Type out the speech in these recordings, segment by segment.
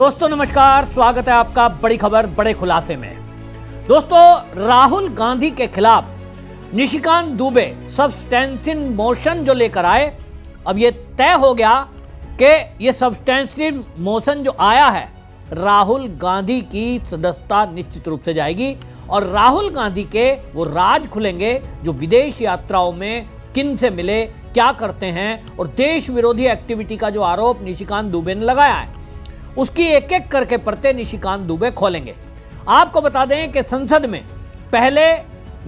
दोस्तों नमस्कार, स्वागत है आपका बड़ी खबर बड़े खुलासे में। दोस्तों, राहुल गांधी के खिलाफ निशिकांत दुबे सब्सटेंशियल मोशन जो लेकर आए, अब ये तय हो गया कि ये सब्सटेंशियल मोशन जो आया है, राहुल गांधी की सदस्यता निश्चित रूप से जाएगी और राहुल गांधी के वो राज खुलेंगे जो विदेश यात्राओं में किन से मिले, क्या करते हैं और देश विरोधी एक्टिविटी का जो आरोप निशिकांत दुबे ने लगाया है, उसकी एक एक करके परतें निशिकांत दुबे खोलेंगे। आपको बता दें कि संसद में पहले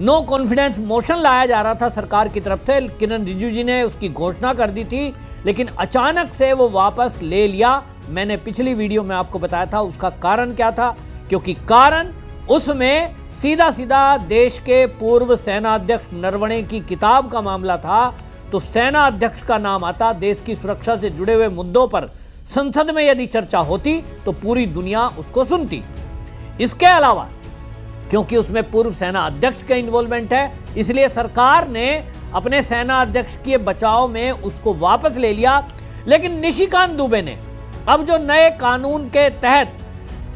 नो कॉन्फिडेंस मोशन लाया जा रहा था सरकार की तरफ से, किरण रिजिजू जी ने उसकी घोषणा कर दी थी, लेकिन अचानक से वो वापस ले लिया। मैंने पिछली वीडियो में आपको बताया था उसका कारण क्या था, क्योंकि कारण उसमें सीधा सीधा देश के पूर्व सेना अध्यक्ष नरवणे की किताब का मामला था। तो सेना अध्यक्ष का नाम आता, देश की सुरक्षा से जुड़े हुए मुद्दों पर संसद में यदि चर्चा होती तो पूरी दुनिया उसको सुनती। इसके अलावा क्योंकि उसमें पूर्व सेना अध्यक्ष का इन्वॉल्वमेंट है, इसलिए सरकार ने अपने सेना अध्यक्ष के बचाव में उसको वापस ले लिया। लेकिन निशिकांत दुबे ने अब जो नए कानून के तहत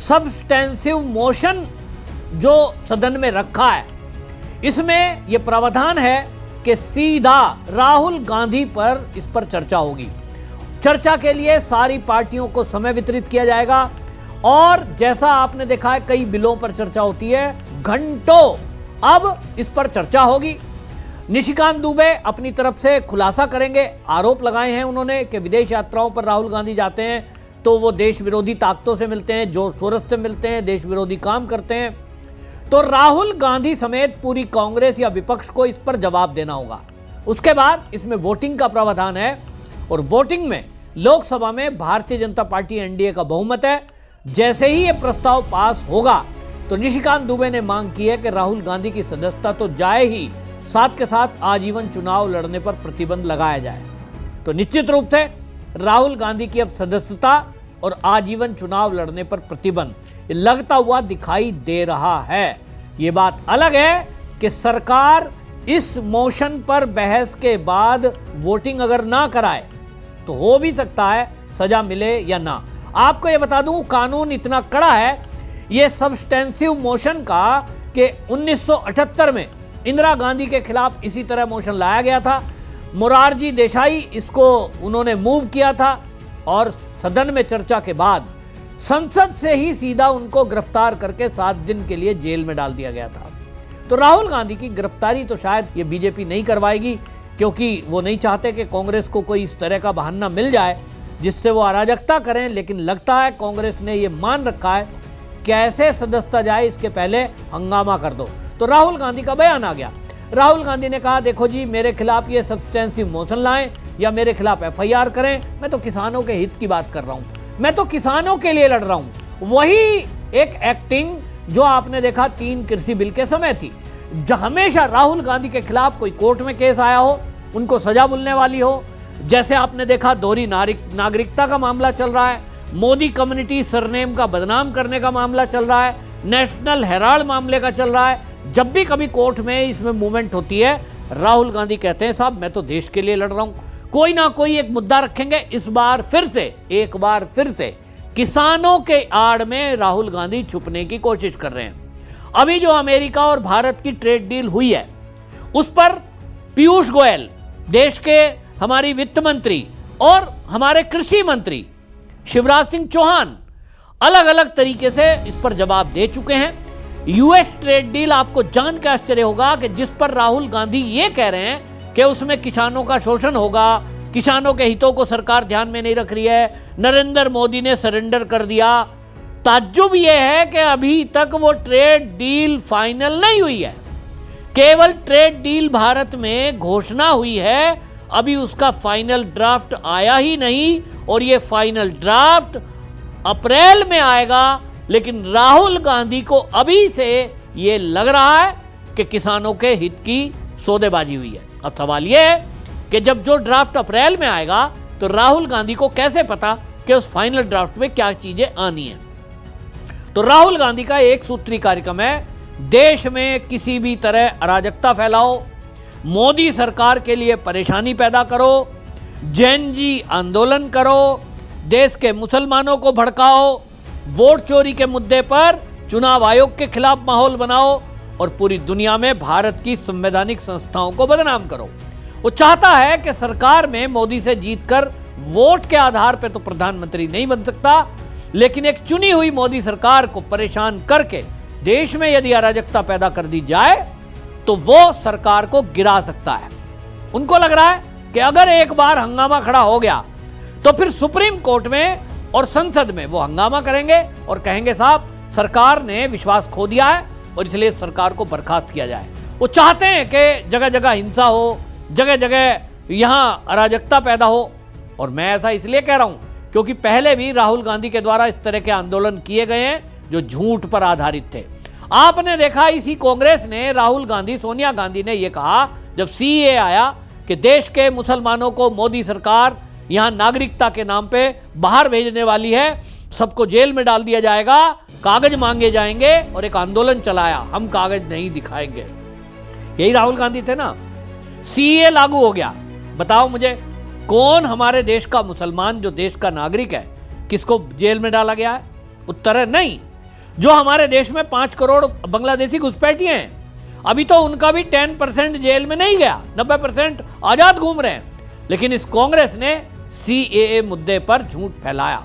सब्सटेंशियल मोशन जो सदन में रखा है, इसमें यह प्रावधान है कि सीधा राहुल गांधी पर इस पर चर्चा होगी। चर्चा के लिए सारी पार्टियों को समय वितरित किया जाएगा और जैसा आपने देखा है कई बिलों पर चर्चा होती है, घंटों अब इस पर चर्चा होगी। निशिकांत दुबे अपनी तरफ से खुलासा करेंगे। आरोप लगाए हैं उन्होंने कि विदेश यात्राओं पर राहुल गांधी जाते हैं तो वो देश विरोधी ताकतों से मिलते हैं, जोर शोर से मिलते हैं, देश विरोधी काम करते हैं। तो राहुल गांधी समेत पूरी कांग्रेस या विपक्ष को इस पर जवाब देना होगा। उसके बाद इसमें वोटिंग का प्रावधान है और वोटिंग में लोकसभा में भारतीय जनता पार्टी एनडीए का बहुमत है। जैसे ही यह प्रस्ताव पास होगा तो निशिकांत दुबे ने मांग की है कि राहुल गांधी की सदस्यता तो जाए ही, साथ के साथ आजीवन चुनाव लड़ने पर प्रतिबंध लगाया जाए। तो निश्चित रूप से राहुल गांधी की अब सदस्यता और आजीवन चुनाव लड़ने पर प्रतिबंध लगता हुआ दिखाई दे रहा है। ये बात अलग है कि सरकार इस मोशन पर बहस के बाद वोटिंग अगर ना कराए तो हो भी सकता है सजा मिले या ना। आपको यह बता दूं, कानून इतना कड़ा है यह सब्सटेंशियल मोशन का कि 1978 में इंदिरा गांधी के खिलाफ इसी तरह मोशन लाया गया था। मोरारजी देसाई इसको उन्होंने मूव किया था और सदन में चर्चा के बाद संसद से ही सीधा उनको गिरफ्तार करके 7 दिन के लिए जेल में डाल दिया गया था। तो राहुल गांधी की गिरफ्तारी तो शायद ये बीजेपी नहीं करवाएगी, क्योंकि वो नहीं चाहते कि कांग्रेस को कोई इस तरह का बहाना मिल जाए जिससे वो अराजकता करें। लेकिन लगता है कांग्रेस ने ये मान रखा है कैसे सदस्यता जाए इसके पहले हंगामा कर दो। तो राहुल गांधी का बयान आ गया। राहुल गांधी ने कहा, देखो जी, मेरे खिलाफ ये सब्सटेंशियल मोशन लाएं या मेरे खिलाफ एफआईआर करें, मैं तो किसानों के हित की बात कर रहा हूं, मैं तो किसानों के लिए लड़ रहा हूं। वही एक एक्टिंग जो आपने देखा 3 कृषि बिल के समय थी, हमेशा राहुल गांधी के खिलाफ कोई कोर्ट में केस आया हो, उनको सजा मिलने वाली हो। जैसे आपने देखा दोहरी नागरिकता का मामला चल रहा है, मोदी कम्युनिटी सरनेम का बदनाम करने का मामला चल रहा है, नेशनल हेराल्ड मामले का चल रहा है। जब भी कभी कोर्ट में इसमें मूवमेंट होती है, राहुल गांधी कहते हैं, साहब मैं तो देश के लिए लड़ रहा हूं, कोई ना कोई एक मुद्दा रखेंगे। इस बार फिर से, एक बार फिर से किसानों के आड़ में राहुल गांधी छुपने की कोशिश कर रहे हैं। अभी जो अमेरिका और भारत की ट्रेड डील हुई है, उस पर पीयूष गोयल, देश के हमारी वित्त मंत्री, और हमारे कृषि मंत्री शिवराज सिंह चौहान अलग अलग तरीके से इस पर जवाब दे चुके हैं। यूएस ट्रेड डील आपको जान के आश्चर्य होगा कि जिस पर राहुल गांधी ये कह रहे हैं कि उसमें किसानों का शोषण होगा, किसानों के हितों को सरकार ध्यान में नहीं रख रही है, नरेंद्र मोदी ने सरेंडर कर दिया। ताज्जुब यह है कि अभी तक वो ट्रेड डील फाइनल नहीं हुई है, केवल ट्रेड डील भारत में घोषणा हुई है, अभी उसका फाइनल ड्राफ्ट आया ही नहीं और ये फाइनल ड्राफ्ट अप्रैल में आएगा। लेकिन राहुल गांधी को अभी से ये लग रहा है कि किसानों के हित की सौदेबाजी हुई है। अब सवाल ये है कि जब जो ड्राफ्ट अप्रैल में आएगा तो राहुल गांधी को कैसे पता कि उस फाइनल ड्राफ्ट में क्या चीजें आनी है। तो राहुल गांधी का एक सूत्री कार्यक्रम है, देश में किसी भी तरह अराजकता फैलाओ, मोदी सरकार के लिए परेशानी पैदा करो, जैन जी आंदोलन करो, देश के मुसलमानों को भड़काओ, वोट चोरी के मुद्दे पर चुनाव आयोग के खिलाफ माहौल बनाओ और पूरी दुनिया में भारत की संवैधानिक संस्थाओं को बदनाम करो। वो चाहता है कि सरकार में मोदी से जीतकर वोट के आधार पर तो प्रधानमंत्री नहीं बन सकता, लेकिन एक चुनी हुई मोदी सरकार को परेशान करके देश में यदि अराजकता पैदा कर दी जाए तो वो सरकार को गिरा सकता है। उनको लग रहा है कि अगर एक बार हंगामा खड़ा हो गया तो फिर सुप्रीम कोर्ट में और संसद में वो हंगामा करेंगे और कहेंगे साहब सरकार ने विश्वास खो दिया है और इसलिए सरकार को बर्खास्त किया जाए। वो चाहते हैं कि जगह जगह हिंसा हो, जगह जगह यहां अराजकता पैदा हो। और मैं ऐसा इसलिए कह रहा हूं क्योंकि पहले भी राहुल गांधी के द्वारा इस तरह के आंदोलन किए गए हैं जो झूठ पर आधारित थे। आपने देखा इसी कांग्रेस ने, राहुल गांधी, सोनिया गांधी ने यह कहा जब सीएए आया कि देश के मुसलमानों को मोदी सरकार यहां नागरिकता के नाम पे बाहर भेजने वाली है, सबको जेल में डाल दिया जाएगा, कागज मांगे जाएंगे और एक आंदोलन चलाया, हम कागज नहीं दिखाएंगे। यही राहुल गांधी थे ना। सीएए लागू हो गया, बताओ मुझे कौन हमारे देश का मुसलमान जो देश का नागरिक है किसको जेल में डाला गया है? उत्तर है नहीं। जो हमारे देश में 5 करोड़ बांग्लादेशी घुसपैठिए हैं, अभी तो उनका भी 10% जेल में नहीं गया, 90% आजाद घूम रहे हैं। लेकिन इस कांग्रेस ने सीएए मुद्दे पर झूठ फैलाया।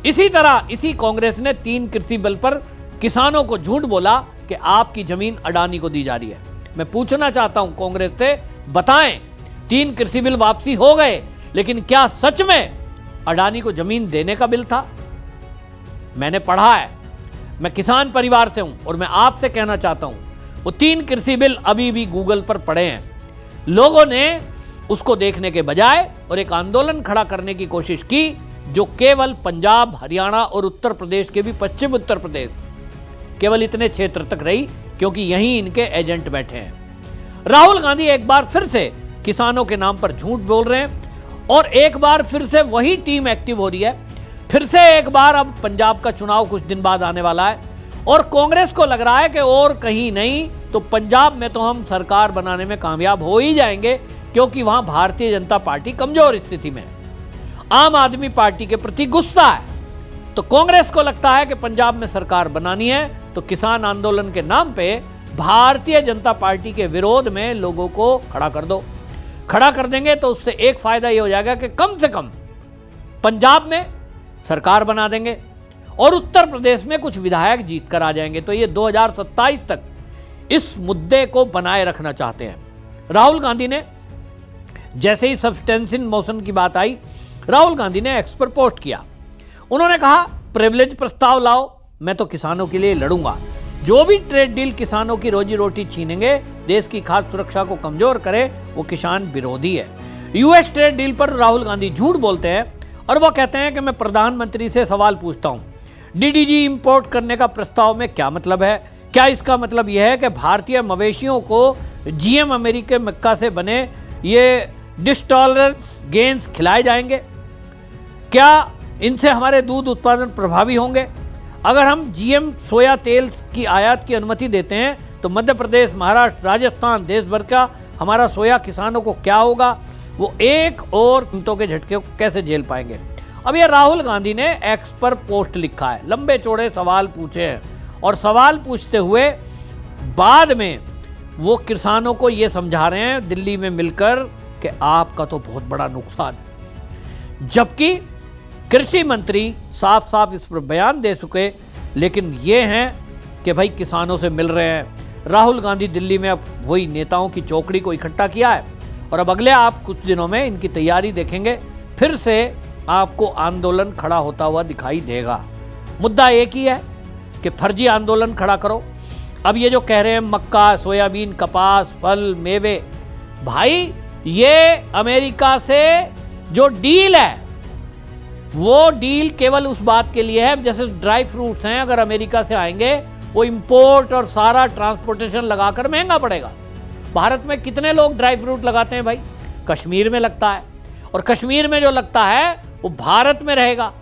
इसी तरह इसी कांग्रेस ने 3 कृषि बिल पर किसानों को झूठ बोला कि आपकी जमीन अडानी को दी जा रही है। मैं पूछना चाहता हूं कांग्रेस से, बताएं 3 कृषि बिल वापसी हो गए, लेकिन क्या सच में अडानी को जमीन देने का बिल था? मैंने पढ़ा है, मैं किसान परिवार से हूं और मैं आपसे कहना चाहता हूं वो 3 कृषि बिल अभी भी गूगल पर पड़े हैं। लोगों ने उसको देखने के बजाय और एक आंदोलन खड़ा करने की कोशिश की जो केवल पंजाब, हरियाणा और उत्तर प्रदेश के भी पश्चिम उत्तर प्रदेश, केवल इतने क्षेत्र तक रही क्योंकि यहीं इनके एजेंट बैठे हैं। राहुल गांधी एक बार फिर से किसानों के नाम पर झूठ बोल रहे हैं और एक बार फिर से वही टीम एक्टिव हो रही है। फिर से एक बार अब पंजाब का चुनाव कुछ दिन बाद आने वाला है और कांग्रेस को लग रहा है कि और कहीं नहीं तो पंजाब में तो हम सरकार बनाने में कामयाब हो ही जाएंगे क्योंकि वहां भारतीय जनता पार्टी कमजोर स्थिति में है, आम आदमी पार्टी के प्रति गुस्सा है। तो कांग्रेस को लगता है कि पंजाब में सरकार बनानी है तो किसान आंदोलन के नाम पे भारतीय जनता पार्टी के विरोध में लोगों को खड़ा कर दो। खड़ा कर देंगे तो उससे एक फायदा ये हो जाएगा कि कम से कम पंजाब में सरकार बना देंगे और उत्तर प्रदेश में कुछ विधायक जीत कर आ जाएंगे। तो ये 2027 तक इस मुद्दे को बनाए रखना चाहते हैं। राहुल गांधी ने जैसे ही सब्सटेंशन मोशन की बात आई, राहुल गांधी ने एक्स पर पोस्ट किया। उन्होंने कहा प्रिविलेज प्रस्ताव लाओ, मैं तो किसानों के लिए लड़ूंगा। जो भी ट्रेड डील किसानों की रोजी रोटी छीनेंगे, देश की खाद्य सुरक्षा को कमजोर करे, वो किसान विरोधी है। यूएस ट्रेड डील पर राहुल गांधी झूठ बोलते हैं और वो कहते हैं कि मैं प्रधानमंत्री से सवाल पूछता हूं, डीडीजी इंपोर्ट करने का प्रस्ताव में क्या मतलब है? क्या इसका मतलब यह है कि भारतीय मवेशियों को जीएम अमेरिका मक्का से बने ये डिस्टॉलरेंस गेंस खिलाए जाएंगे? क्या इनसे हमारे दूध उत्पादन प्रभावी होंगे? अगर हम जीएम सोया तेल की आयात की अनुमति देते हैं तो मध्य प्रदेश, महाराष्ट्र, राजस्थान, देश भर का हमारा सोया किसानों को क्या होगा? वो एक और कीमतों के झटके को कैसे झेल पाएंगे? अब ये राहुल गांधी ने एक्स पर पोस्ट लिखा है, लंबे चौड़े सवाल पूछे हैं और सवाल पूछते हुए बाद में वो किसानों को ये समझा रहे हैं दिल्ली में मिलकर कि आपका तो बहुत बड़ा नुकसान। जबकि कृषि मंत्री साफ साफ इस पर बयान दे चुके, लेकिन ये हैं कि भाई किसानों से मिल रहे हैं। राहुल गांधी दिल्ली में अब वही नेताओं की चौकड़ी को इकट्ठा किया है और अब अगले आप कुछ दिनों में इनकी तैयारी देखेंगे, फिर से आपको आंदोलन खड़ा होता हुआ दिखाई देगा। मुद्दा एक ही है कि फर्जी आंदोलन खड़ा करो। अब ये जो कह रहे हैं मक्का, सोयाबीन, कपास, फल, मेवे, भाई ये अमेरिका से जो डील है वो डील केवल उस बात के लिए है, जैसे ड्राई फ्रूट्स हैं, अगर अमेरिका से आएंगे वो इंपोर्ट और सारा ट्रांसपोर्टेशन लगाकर महंगा पड़ेगा। भारत में कितने लोग ड्राई फ्रूट लगाते हैं भाई? कश्मीर में लगता है और कश्मीर में जो लगता है वो भारत में रहेगा।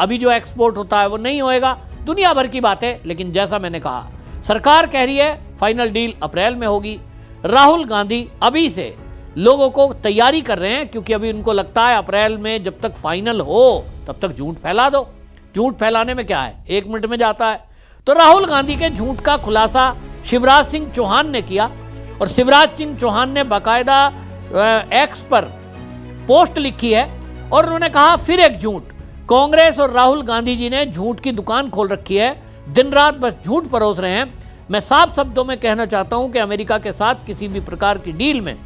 अभी जो एक्सपोर्ट होता है वो नहीं होएगा। दुनिया भर की बात है, लेकिन जैसा मैंने कहा सरकार कह रही है फाइनल डील अप्रैल में होगी। राहुल गांधी अभी से लोगों को तैयारी कर रहे हैं क्योंकि अभी उनको लगता है अप्रैल में जब तक फाइनल हो तब तक झूठ फैला दो। झूठ फैलाने में क्या है, 1 मिनट में जाता है। तो राहुल गांधी के झूठ का खुलासा शिवराज सिंह चौहान ने किया और शिवराज सिंह चौहान ने बाकायदा एक्स पर पोस्ट लिखी है और उन्होंने कहा फिर एक झूठ, कांग्रेस और राहुल गांधी जी ने झूठ की दुकान खोल रखी है, दिन रात बस झूठ परोस रहे हैं। मैं साफ शब्दों में कहना चाहता हूं कि अमेरिका के साथ किसी भी प्रकार की डील में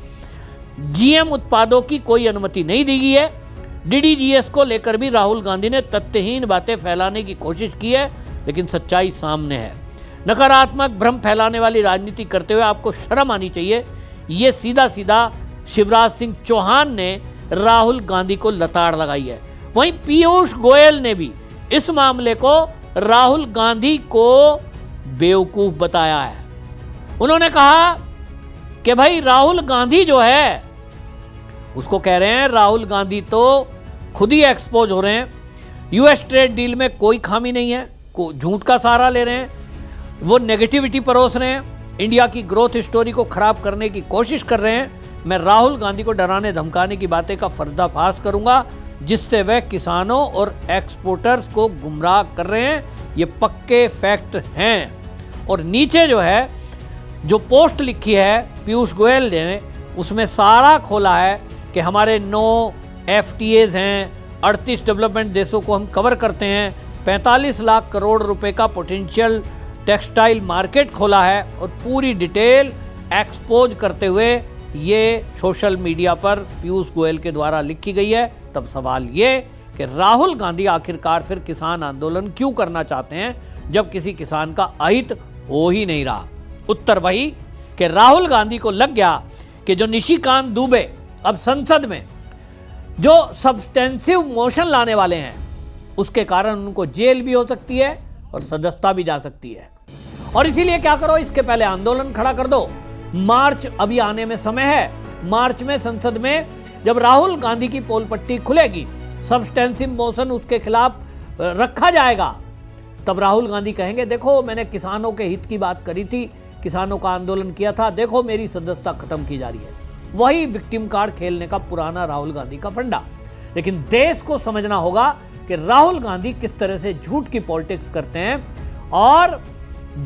जीएम उत्पादों की कोई अनुमति नहीं दी गई है। डीडीजीएस को लेकर भी राहुल गांधी ने तथ्यहीन बातें फैलाने की कोशिश की है, लेकिन सच्चाई सामने है। नकारात्मक भ्रम फैलाने वाली राजनीति करते हुए आपको शर्म आनी चाहिए। ये सीधा सीधा शिवराज सिंह चौहान ने राहुल गांधी को लताड़ लगाई है। वहीं पीयूष गोयल ने भी इस मामले को राहुल गांधी को बेवकूफ बताया है। उन्होंने कहा कि भाई राहुल गांधी जो है, उसको कह रहे हैं राहुल गांधी तो खुद ही एक्सपोज हो रहे हैं, यूएस ट्रेड डील में कोई खामी नहीं है, झूठ का सहारा ले रहे हैं, वो नेगेटिविटी परोस रहे हैं, इंडिया की ग्रोथ स्टोरी को खराब करने की कोशिश कर रहे हैं। मैं राहुल गांधी को डराने धमकाने की बातें का पर्दाफाश करूंगा, जिससे वह किसानों और एक्सपोर्टर्स को गुमराह कर रहे हैं। ये पक्के फैक्ट हैं। और नीचे जो है, जो पोस्ट लिखी है पीयूष गोयल ने, उसमें सारा खोला है कि हमारे 9 FTAs हैं, 38 डेवलपमेंट देशों को हम कवर करते हैं, 45 लाख करोड़ रुपए का पोटेंशियल टेक्सटाइल मार्केट खोला है और पूरी डिटेल एक्सपोज करते हुए ये सोशल मीडिया पर पीयूष गोयल के द्वारा लिखी गई है। तब सवाल ये कि राहुल गांधी आखिरकार फिर किसान आंदोलन क्यों करना चाहते हैं जब किसी किसान का अहित हो ही नहीं रहा। उत्तर वही कि राहुल गांधी को लग गया कि जो निशिकांत दुबे अब संसद में जो सब्सटेंसिव मोशन लाने वाले हैं, उसके कारण उनको जेल भी हो सकती है और सदस्यता भी जा सकती है। और इसीलिए क्या करो, इसके पहले आंदोलन खड़ा कर दो। मार्च अभी आने में समय है। मार्च में संसद में जब राहुल गांधी की पोल पट्टी खुलेगी, सब्सटेंसिव मोशन उसके खिलाफ रखा जाएगा, तब राहुल गांधी कहेंगे देखो मैंने किसानों के हित की बात करी थी, किसानों का आंदोलन किया था, देखो मेरी सदस्यता खत्म की जा रही है। वही विक्टिम कार्ड खेलने का पुराना राहुल गांधी का फंडा। लेकिन देश को समझना होगा कि राहुल गांधी किस तरह से झूठ की पॉलिटिक्स करते हैं और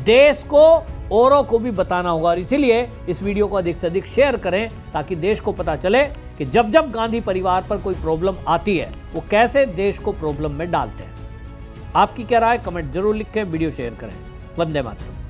देश को औरों को भी बताना होगा। और इसीलिए इस वीडियो को अधिक से अधिक शेयर करें ताकि देश को पता चले कि जब जब गांधी परिवार पर कोई प्रॉब्लम आती है वो कैसे देश को प्रॉब्लम में डालते हैं। आपकी क्या राय, कमेंट जरूर लिखें, वीडियो शेयर करें। वंदे मातरम।